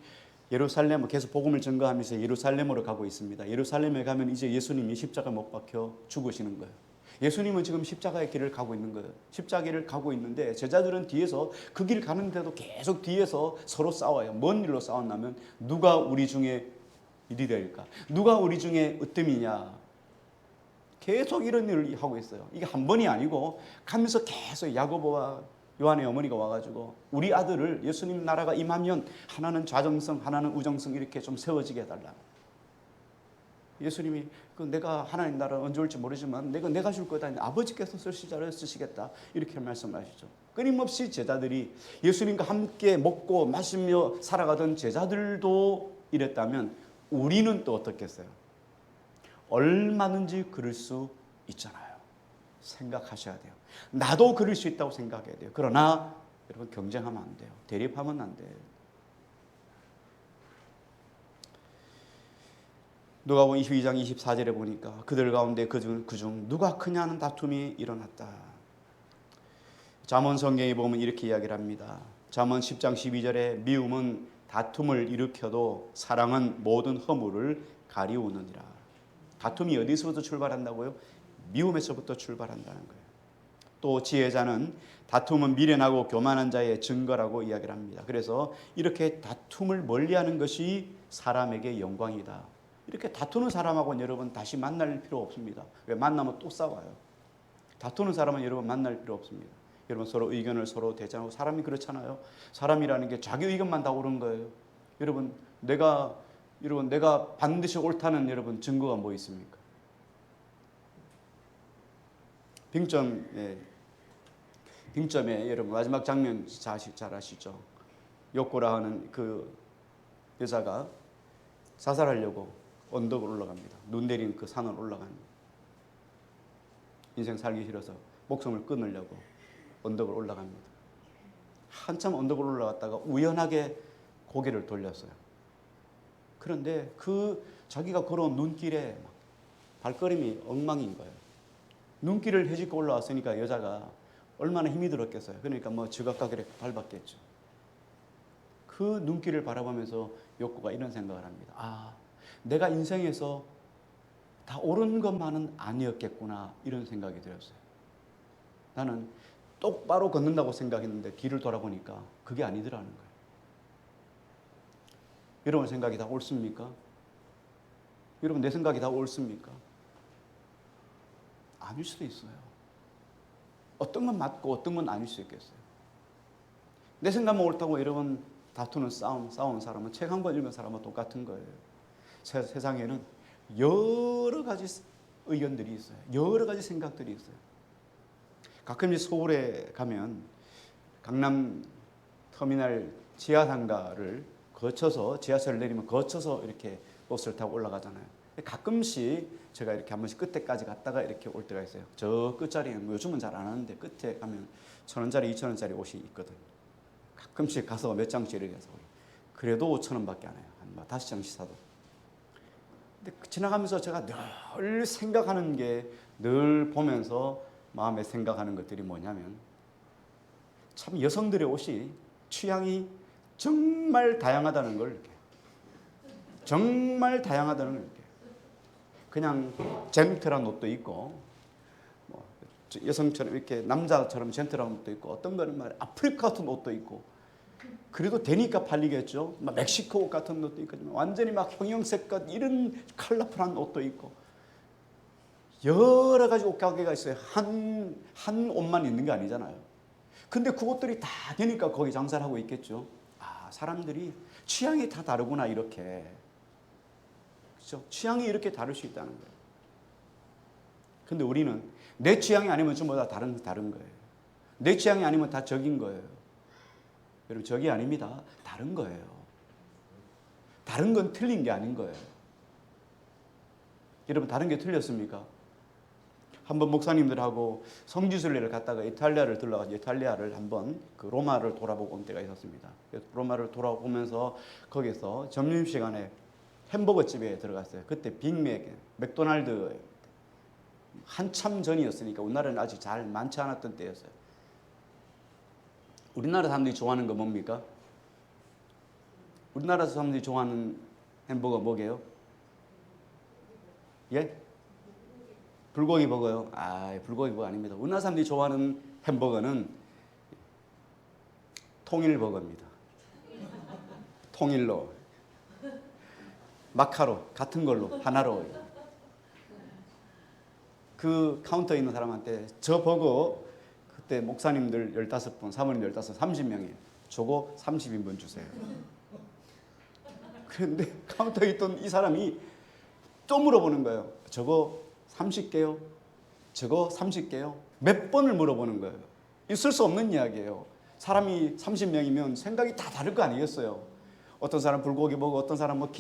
예루살렘 계속 복음을 증거하면서 예루살렘으로 가고 있습니다. 예루살렘에 가면 이제 예수님이 십자가 못 박혀 죽으시는 거예요. 예수님은 지금 십자가의 길을 가고 있는 거예요. 십자가를 가고 있는데 제자들은 뒤에서 그 길 가는데도 계속 뒤에서 서로 싸워요. 뭔 일로 싸웠냐면 누가 우리 중에 리더일까? 누가 우리 중에 으뜸이냐? 계속 이런 일을 하고 있어요. 이게 한 번이 아니고 가면서 계속 야고보와 요한의 어머니가 와가지고 우리 아들을 예수님 나라가 임하면 하나는 좌정성, 하나는 우정성 이렇게 좀 세워지게 해달라. 예수님이 내가 하나님 나라 언제 올지 모르지만 내가 줄 거다. 아버지께서 쓰시자를 쓰시겠다. 이렇게 말씀하시죠. 끊임없이 제자들이 예수님과 함께 먹고 마시며 살아가던 제자들도 이랬다면 우리는 또 어떻겠어요? 얼마든지 그럴 수 있잖아요. 생각하셔야 돼요. 나도 그럴 수 있다고 생각해야 돼요. 그러나 여러분 경쟁하면 안 돼요. 대립하면 안 돼요. 누가복음 22장 24절에 보니까 그들 가운데 그중 누가 크냐는 다툼이 일어났다. 잠언 성경에 보면 이렇게 이야기를 합니다. 잠언 10장 12절에 미움은 다툼을 일으켜도 사랑은 모든 허물을 가리우느니라. 다툼이 어디서부터 출발한다고요? 미움에서부터 출발한다는 거예요. 또 지혜자는 다툼은 미련하고 교만한 자의 증거라고 이야기를 합니다. 그래서 이렇게 다툼을 멀리하는 것이 사람에게 영광이다. 이렇게 다투는 사람하고는 여러분 다시 만날 필요 없습니다. 왜? 만나면 또 싸워요. 다투는 사람은 여러분 만날 필요 없습니다. 여러분 서로 의견을 서로 대장하고, 사람이 그렇잖아요. 사람이라는 게 자기 의견만 다 옳은 거예요. 여러분 내가 반드시 옳다는 여러분 증거가 뭐 있습니까? 빙점에 여러분 마지막 장면 잘 아시죠? 욕고라 하는 그 여자가 자살하려고 언덕을 올라갑니다. 눈 내린 그 산을 올라갑니다. 인생 살기 싫어서 목숨을 끊으려고 언덕을 올라갑니다. 한참 언덕을 올라갔다가 우연하게 고개를 돌렸어요. 그런데 그 자기가 걸어온 눈길에 발걸음이 엉망인 거예요. 눈길을 헤집고 올라왔으니까 여자가 얼마나 힘이 들었겠어요. 그러니까 지각하게 밟았겠죠. 그 눈길을 바라보면서 욕구가 이런 생각을 합니다. 내가 인생에서 다 옳은 것만은 아니었겠구나, 이런 생각이 들었어요. 나는 똑바로 걷는다고 생각했는데 길을 돌아보니까 그게 아니더라는 거예요. 여러분 생각이 다 옳습니까? 여러분 내 생각이 다 옳습니까? 아닐 수도 있어요. 어떤 건 맞고 어떤 건 아닐 수 있겠어요. 내 생각만 옳다고 여러분 다투는 싸우는 사람은 책 한 권 읽은 사람은 똑같은 거예요. 세상에는 여러 가지 의견들이 있어요. 여러 가지 생각들이 있어요. 가끔 서울에 가면 강남 터미널 지하상가를 거쳐서, 지하철을 내리면 거쳐서 이렇게 버스를 타고 올라가잖아요. 가끔씩 제가 이렇게 한 번씩 끝에까지 갔다가 이렇게 올 때가 있어요. 저 끝자리는 요즘은 잘 안 하는데 끝에 가면 1,000원짜리 2,000원짜리 옷이 있거든요. 가끔씩 가서 몇 장씩 이렇게 해서 그래도 5,000원밖에 안 해요. 한 5장씩 사도. 근데 지나가면서 제가 늘 생각하는 게 늘 보면서 마음에 생각하는 것들이 뭐냐면 참 여성들의 옷이 취향이 정말 다양하다는 걸 느껴요. 정말 다양하다는 걸 느껴요. 그냥 젠틀한 옷도 있고 뭐 여성처럼 이렇게 남자처럼 젠틀한 옷도 있고 어떤 거는 막 아프리카 같은 옷도 있고 그래도 되니까 팔리겠죠. 막 멕시코 옷 같은 옷도 있고 완전히 막 형형색깔 이런 컬러풀한 옷도 있고 여러 가지 옷 가게가 있어요. 한 옷만 있는 게 아니잖아요. 근데 그 옷들이 다 되니까 거기 장사를 하고 있겠죠. 아, 사람들이 취향이 다 다르구나 이렇게. 그렇죠? 취향이 이렇게 다를 수 있다는 거예요. 근데 우리는 내 취향이 아니면 전부 다 다른 거예요. 내 취향이 아니면 다 적인 거예요. 여러분 적이 아닙니다. 다른 거예요. 다른 건 틀린 게 아닌 거예요. 여러분 다른 게 틀렸습니까? 한번 목사님들하고 성지순례를 갔다가 이탈리아를 들러가지고 이탈리아를 한번 그 로마를 돌아보고 온 때가 있었습니다. 로마를 돌아보면서 거기서 점심시간에 햄버거 집에 들어갔어요. 그때 빅맥, 맥도날드 한참 전이었으니까 우리나라는 아직 잘 많지 않았던 때였어요. 우리나라 사람들이 좋아하는 거 뭡니까? 우리나라 사람들이 좋아하는 햄버거 뭐게요? 예? 불고기 버거요? 아, 불고기 버거 아닙니다. 우리나라 사람들이 좋아하는 햄버거는 통일버거입니다. 통일로. 마카로 같은 걸로 하나로. 그 카운터에 있는 사람한테 저 버거 그때 목사님들 15분, 사모님 15, 30명이에요. 저거 30인분 주세요. 그런데 카운터에 있던 이 사람이 또 물어보는 거예요. 저거 30개요? 저거 30개요? 몇 번을 물어보는 거예요. 있을 수 없는 이야기예요. 사람이 30명이면 생각이 다 다를 거 아니겠어요. 어떤 사람 불고기 먹고 어떤 사람 뭐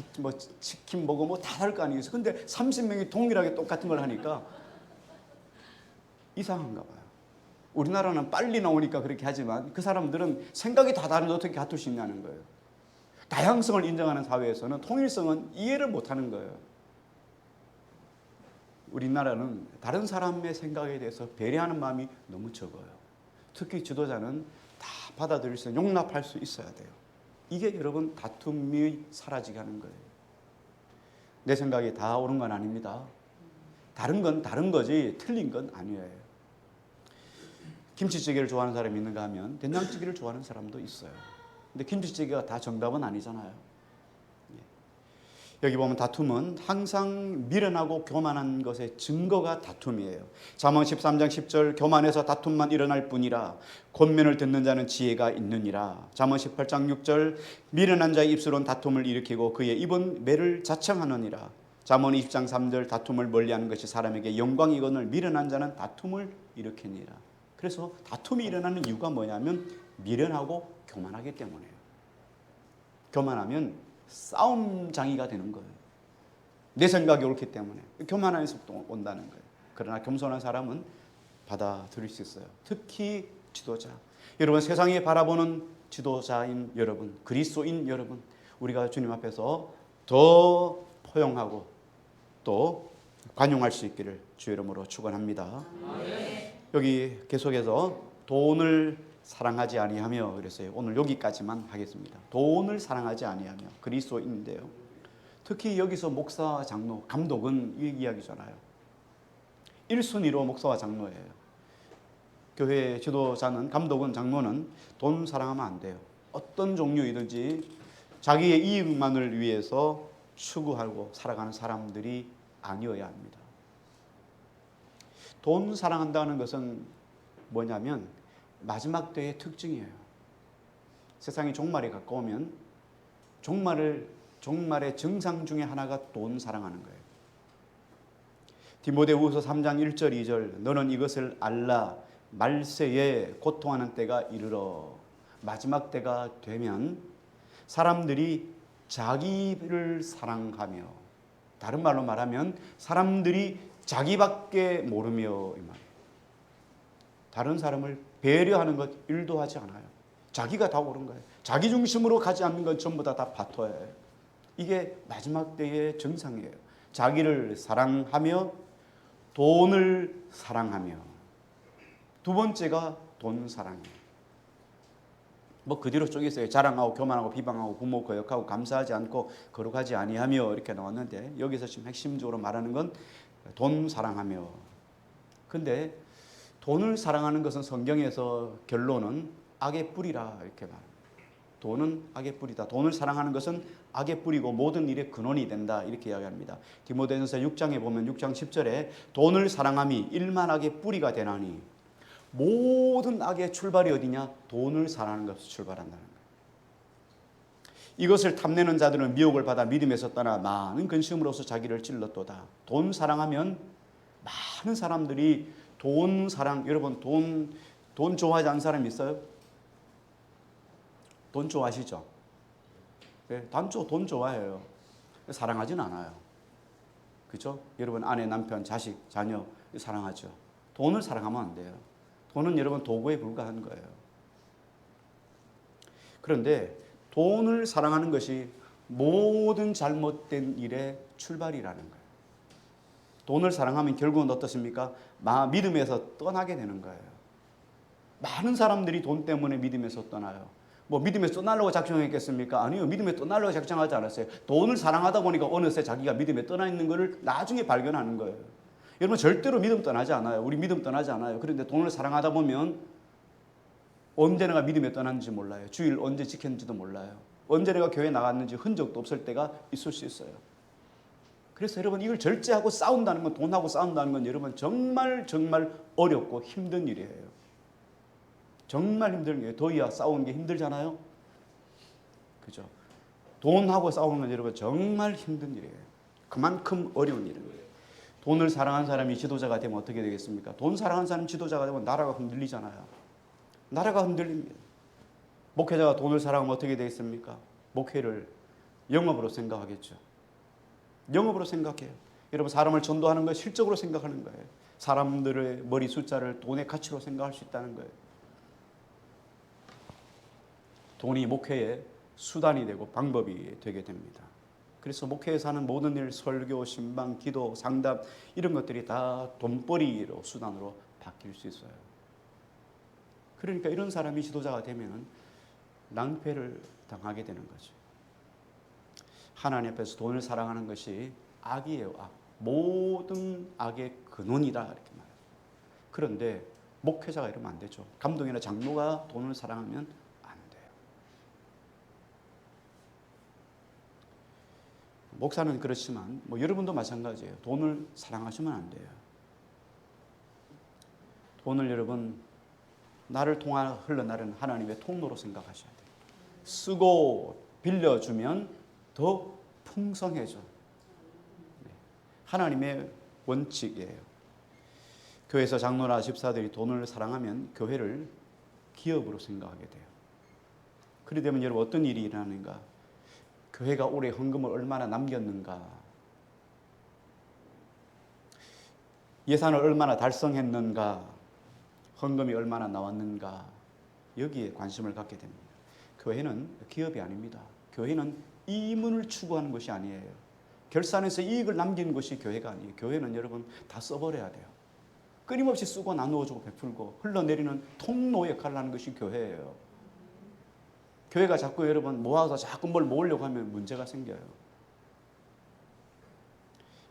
치킨 먹고 뭐 다 다를 거 아니겠어요. 근데 30명이 동일하게 똑같은 걸 하니까 이상한가 봐요. 우리나라는 빨리 나오니까 그렇게 하지만 그 사람들은 생각이 다 다른데 어떻게 같을 수 있냐는 거예요. 다양성을 인정하는 사회에서는 통일성은 이해를 못하는 거예요. 우리나라는 다른 사람의 생각에 대해서 배려하는 마음이 너무 적어요. 특히 지도자는 다 받아들일 수, 용납할 수 있어야 돼요. 이게 여러분 다툼이 사라지게 하는 거예요. 내 생각이 다 옳은 건 아닙니다. 다른 건 다른 거지 틀린 건 아니에요. 김치찌개를 좋아하는 사람이 있는가 하면 된장찌개를 좋아하는 사람도 있어요. 근데 김치찌개가 다 정답은 아니잖아요. 여기 보면 다툼은 항상 미련하고 교만한 것의 증거가 다툼이에요. 잠언 13장 10절 교만해서 다툼만 일어날 뿐이라 권면을 듣는 자는 지혜가 있느니라. 잠언 18장 6절 미련한 자의 입술은 다툼을 일으키고 그의 입은 매를 자청하느니라. 잠언 20장 3절 다툼을 멀리하는 것이 사람에게 영광이거늘 미련한 자는 다툼을 일으키니라. 그래서 다툼이 일어나는 이유가 뭐냐면 미련하고 교만하기 때문이에요. 교만하면 싸움장이가 되는 거예요. 내 생각이 옳기 때문에 교만함에서 온다는 거예요. 그러나 겸손한 사람은 받아들일 수 있어요. 특히 지도자. 여러분 세상에 바라보는 지도자인 여러분, 그리스도인 여러분, 우리가 주님 앞에서 더 포용하고 또 관용할 수 있기를 주의 이름으로 축원합니다. 여기 계속해서 돈을 사랑하지 아니하며 그랬어요. 오늘 여기까지만 하겠습니다. 돈을 사랑하지 아니하며 그리스도인인데요. 특히 여기서 목사, 장로, 감독은 이 이야기잖아요. 1순위로 목사와 장로예요. 교회 지도자는, 감독은, 장로는 돈 사랑하면 안 돼요. 어떤 종류이든지 자기의 이익만을 위해서 추구하고 살아가는 사람들이 아니어야 합니다. 돈 사랑한다는 것은 뭐냐면 마지막 때의 특징이에요. 세상이 종말이 가까우면 종말의 증상 중에 하나가 돈 사랑하는 거예요. 디모데후서 3장 1절 2절 너는 이것을 알라 말세에 고통하는 때가 이르러. 마지막 때가 되면 사람들이 자기를 사랑하며, 다른 말로 말하면 사람들이 자기밖에 모르며, 이 말이에요. 다른 사람을 배려하는 것 일도 하지 않아요. 자기가 다 옳은 거예요. 자기 중심으로 가지 않는 건 전부 다 바토예요. 이게 마지막 때의 정상이에요. 자기를 사랑하며 돈을 사랑하며. 두 번째가 돈 사랑이에요. 뭐 그 뒤로 쪼개서요. 자랑하고 교만하고 비방하고 부모 거역하고 감사하지 않고 거룩하지 아니하며 이렇게 나왔는데, 여기서 지금 핵심적으로 말하는 건 돈 사랑하며. 근데 돈을 사랑하는 것은 성경에서 결론은 악의 뿌리라 이렇게 말합니다. 돈은 악의 뿌리다. 돈을 사랑하는 것은 악의 뿌리고 모든 일의 근원이 된다 이렇게 이야기합니다. 디모데전서 6장에 보면 6장 10절에 돈을 사랑함이 일만 악의 뿌리가 되나니. 모든 악의 출발이 어디냐? 돈을 사랑하는 것에서 출발한다는 거예요. 이것을 탐내는 자들은 미혹을 받아 믿음에서 떠나 많은 근심으로서 자기를 찔렀도다. 돈 사랑하면 많은 사람들이 돈 사랑, 여러분 돈 좋아하지 않는 사람 있어요? 돈 좋아하시죠? 네, 돈 좋아해요. 사랑하진 않아요. 그렇죠? 여러분 아내, 남편, 자식, 자녀 사랑하죠. 돈을 사랑하면 안 돼요. 돈은 여러분 도구에 불과한 거예요. 그런데 돈을 사랑하는 것이 모든 잘못된 일의 출발이라는 거예요. 돈을 사랑하면 결국은 어떻습니까? 믿음에서 떠나게 되는 거예요. 많은 사람들이 돈 때문에 믿음에서 떠나요. 뭐 믿음에서 떠나려고 작정했겠습니까? 아니요. 믿음에 떠나려고 작정하지 않았어요. 돈을 사랑하다 보니까 어느새 자기가 믿음에 떠나 있는 것을 나중에 발견하는 거예요. 여러분 절대로 믿음 떠나지 않아요. 우리 믿음 떠나지 않아요. 그런데 돈을 사랑하다 보면 언제 내가 믿음에 떠났는지 몰라요. 주일 언제 지켰는지도 몰라요. 언제 내가 교회 나갔는지 흔적도 없을 때가 있을 수 있어요. 그래서 여러분 이걸 절제하고 싸운다는 건, 돈하고 싸운다는 건 여러분 정말 어렵고 힘든 일이에요. 정말 힘든 게, 더위와 싸우는 게 힘들잖아요. 그죠? 돈하고 싸우는 건 여러분 정말 힘든 일이에요. 그만큼 어려운 일입니다. 돈을 사랑한 사람이 지도자가 되면 어떻게 되겠습니까? 돈 사랑한 사람이 지도자가 되면 나라가 흔들리잖아요. 나라가 흔들립니다. 목회자가 돈을 사랑하면 어떻게 되겠습니까? 목회를 영업으로 생각하겠죠. 영업으로 생각해요. 여러분 사람을 전도하는 거 실적으로 생각하는 거예요. 사람들의 머리 숫자를 돈의 가치로 생각할 수 있다는 거예요. 돈이 목회의 수단이 되고 방법이 되게 됩니다. 그래서 목회에서 하는 모든 일, 설교, 신방, 기도, 상담 이런 것들이 다 돈벌이로 수단으로 바뀔 수 있어요. 그러니까 이런 사람이 지도자가 되면 낭패를 당하게 되는 거죠. 하나님 앞에서 돈을 사랑하는 것이 악이에요. 악. 모든 악의 근원이다 이렇게 말해요. 그런데 목회자가 이러면 안 되죠. 감독이나 장로가 돈을 사랑하면 안 돼요. 목사는 그렇지만 여러분도 마찬가지예요. 돈을 사랑하시면 안 돼요. 돈을 여러분 나를 통하 흘러나르는 하나님의 통로로 생각하셔야 돼요. 쓰고 빌려주면 더 풍성해져. 하나님의 원칙이에요. 교회에서 장로나 집사들이 돈을 사랑하면 교회를 기업으로 생각하게 돼요. 그렇게 되면 여러분 어떤 일이 일어나는가? 교회가 올해 헌금을 얼마나 남겼는가? 예산을 얼마나 달성했는가? 헌금이 얼마나 나왔는가? 여기에 관심을 갖게 됩니다. 교회는 기업이 아닙니다. 교회는 이문을 추구하는 것이 아니에요. 결산해서 이익을 남기는 것이 교회가 아니에요. 교회는 여러분 다 써버려야 돼요. 끊임없이 쓰고 나누어주고 베풀고 흘러내리는 통로 역할을 하는 것이 교회예요. 교회가 자꾸 여러분 모아서 자꾸 뭘 모으려고 하면 문제가 생겨요.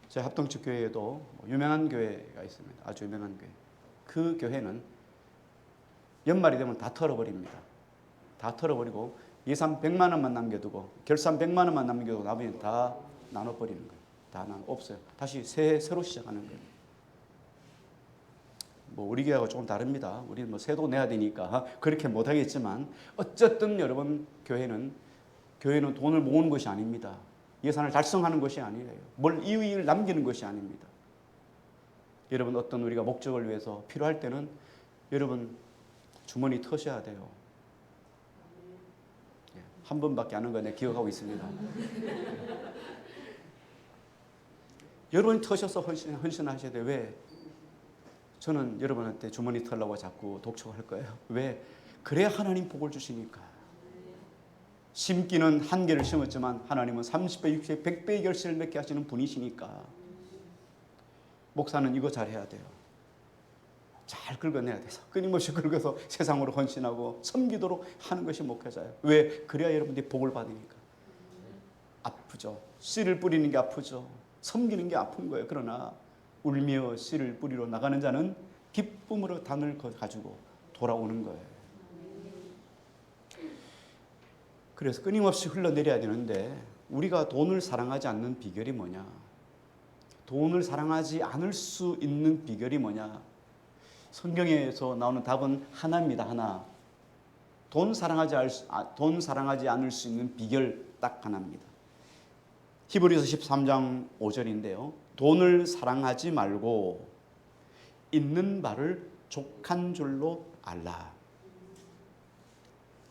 제 합동측 교회에도 유명한 교회가 있습니다. 아주 유명한 교회. 그 교회는 연말이 되면 다 털어버립니다. 다 털어버리고 예산 100만 원만 남겨두고 결산 100만 원만 남겨두고 나머지는 다 나눠버리는 거예요. 다 없어요. 다시 새로 시작하는 거예요. 우리 교회하고 조금 다릅니다. 우리는 세도 내야 되니까 그렇게 못하겠지만 어쨌든 여러분 교회는 돈을 모으는 것이 아닙니다. 예산을 달성하는 것이 아니에요. 뭘 이익을 남기는 것이 아닙니다. 여러분 어떤 우리가 목적을 위해서 필요할 때는 여러분 주머니 터셔야 돼요. 한 번밖에 안 한 거 내가 기억하고 있습니다. 여러분이 터셔서 헌신하셔야 돼요. 왜? 저는 여러분한테 주머니 털라고 자꾸 독촉할 거예요. 왜? 그래야 하나님 복을 주시니까. 심기는 한 개를 심었지만 하나님은 30배, 60배, 100배의 결실을 맺게 하시는 분이시니까. 목사는 이거 잘해야 돼요. 잘 긁어내야 돼서 끊임없이 긁어서 세상으로 헌신하고 섬기도록 하는 것이 목회자예요. 왜? 그래야 여러분들이 복을 받으니까. 아프죠. 씨를 뿌리는 게 아프죠. 섬기는 게 아픈 거예요. 그러나 울며 씨를 뿌리러 나가는 자는 기쁨으로 단을 가지고 돌아오는 거예요. 그래서 끊임없이 흘러내려야 되는데 우리가 돈을 사랑하지 않는 비결이 뭐냐? 돈을 사랑하지 않을 수 있는 비결이 뭐냐? 성경에서 나오는 답은 하나입니다. 하나. 돈 사랑하지 않을 수 있는 비결 딱 하나입니다. 히브리서 13장 5절인데요. 돈을 사랑하지 말고 있는 바를 족한 줄로 알라.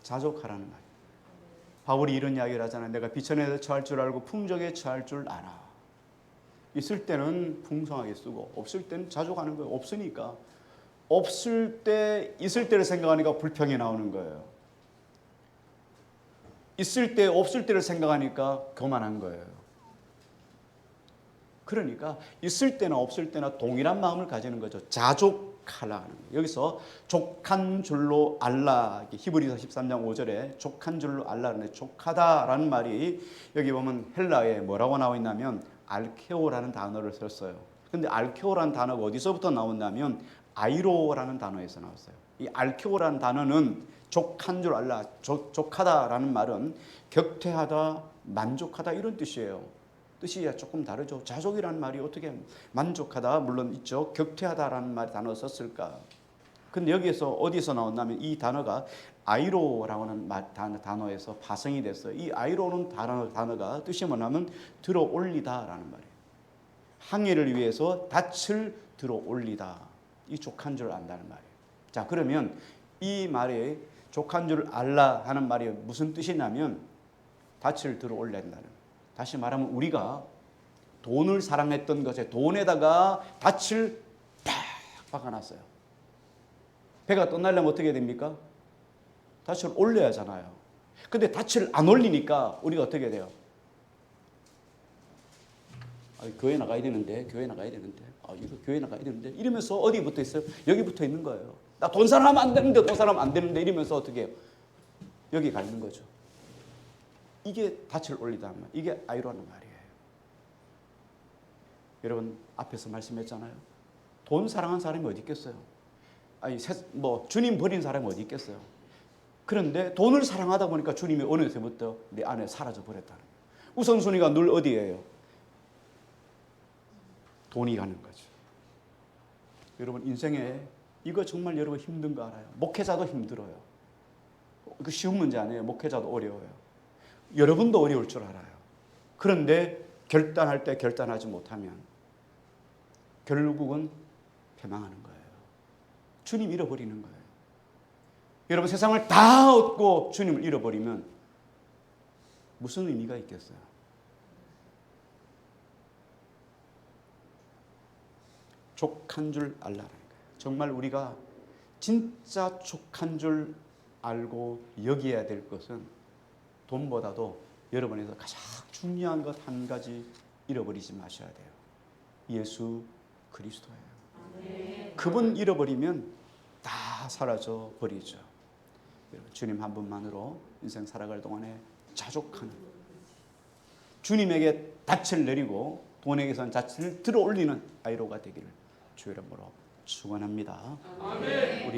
자족하라는 말이에요. 바울이 이런 이야기를 하잖아요. 내가 비천에 처할 줄 알고 풍족에 처할 줄 알아. 있을 때는 풍성하게 쓰고 없을 때는 자족하는 거예요. 없으니까. 없을 때 있을 때를 생각하니까 불평이 나오는 거예요. 있을 때 없을 때를 생각하니까 교만한 거예요. 그러니까 있을 때나 없을 때나 동일한 마음을 가지는 거죠. 자족하라 하는 거예요. 여기서 족한 줄로 알라. 히브리서 13장 5절에 족한 줄로 알라는데 족하다라는 말이 여기 보면 헬라에 뭐라고 나와 있냐면 알케오라는 단어를 썼어요. 근데 알케오라는 단어가 어디서부터 나온다면 아이로라는 단어에서 나왔어요. 이 알케오라는 단어는 족한 줄 알라, 족하다라는 말은 격퇴하다, 만족하다 이런 뜻이에요. 뜻이 조금 다르죠. 자족이라는 말이 어떻게 만족하다 물론 있죠. 격퇴하다라는 말 단어 썼을까? 근데 여기에서 어디서 나왔냐면 이 단어가 아이로라고 하는 단어에서 파생이 됐어요. 이 아이로는 단어가 뜻이 뭐냐면 들어 올리다라는 말이에요. 항해를 위해서 닻을 들어 올리다. 이 족한 줄 안다는 말이에요. 자, 그러면 이 말에 족한 줄 알라 하는 말이 무슨 뜻이냐면 닻을 들어 올린다는. 다시 말하면 우리가 돈을 사랑했던 것에 돈에다가 닻을 팍 박아놨어요. 배가 떠나려면 어떻게 됩니까? 닻을 올려야 하잖아요. 근데 닻을 안 올리니까 우리가 어떻게 돼요? 교회 나가야 되는데 이거 교회 나가야 되는데 이러면서 어디 붙어 있어요? 여기 붙어 있는 거예요. 나 돈 사랑하면 안 되는데 돈 사랑하면 안 되는데 이러면서 어떻게 해요? 여기 가 있는 거죠. 이게 닻을 올리다는 말. 이게 아이로라는 말이에요. 여러분 앞에서 말씀했잖아요. 돈 사랑한 사람이 어디 있겠어요? 주님 버린 사람이 어디 있겠어요? 그런데 돈을 사랑하다 보니까 주님이 어느 때부터 내 안에 사라져 버렸다는 거예요. 우선순위가 늘 어디예요? 돈이 가는 거죠. 여러분 인생에 이거 정말 여러분 힘든 거 알아요. 목회자도 힘들어요. 그 쉬운 문제 아니에요. 목회자도 어려워요. 여러분도 어려울 줄 알아요. 그런데 결단할 때 결단하지 못하면 결국은 패망하는 거예요. 주님 잃어버리는 거예요. 여러분 세상을 다 얻고 주님을 잃어버리면 무슨 의미가 있겠어요? 족한 줄 알라는 거예요. 정말 우리가 진짜 족한 줄 알고 여겨야 될 것은 돈보다도 여러분에서 가장 중요한 것 한 가지 잃어버리지 마셔야 돼요. 예수 그리스도예요. 그분 잃어버리면 다 사라져 버리죠. 주님 한 분만으로 인생 살아갈 동안에 자족하는 주님에게 닻을 내리고 돈에게선 닻을 들어 올리는 아이로가 되기를 주 이름으로 축원합니다.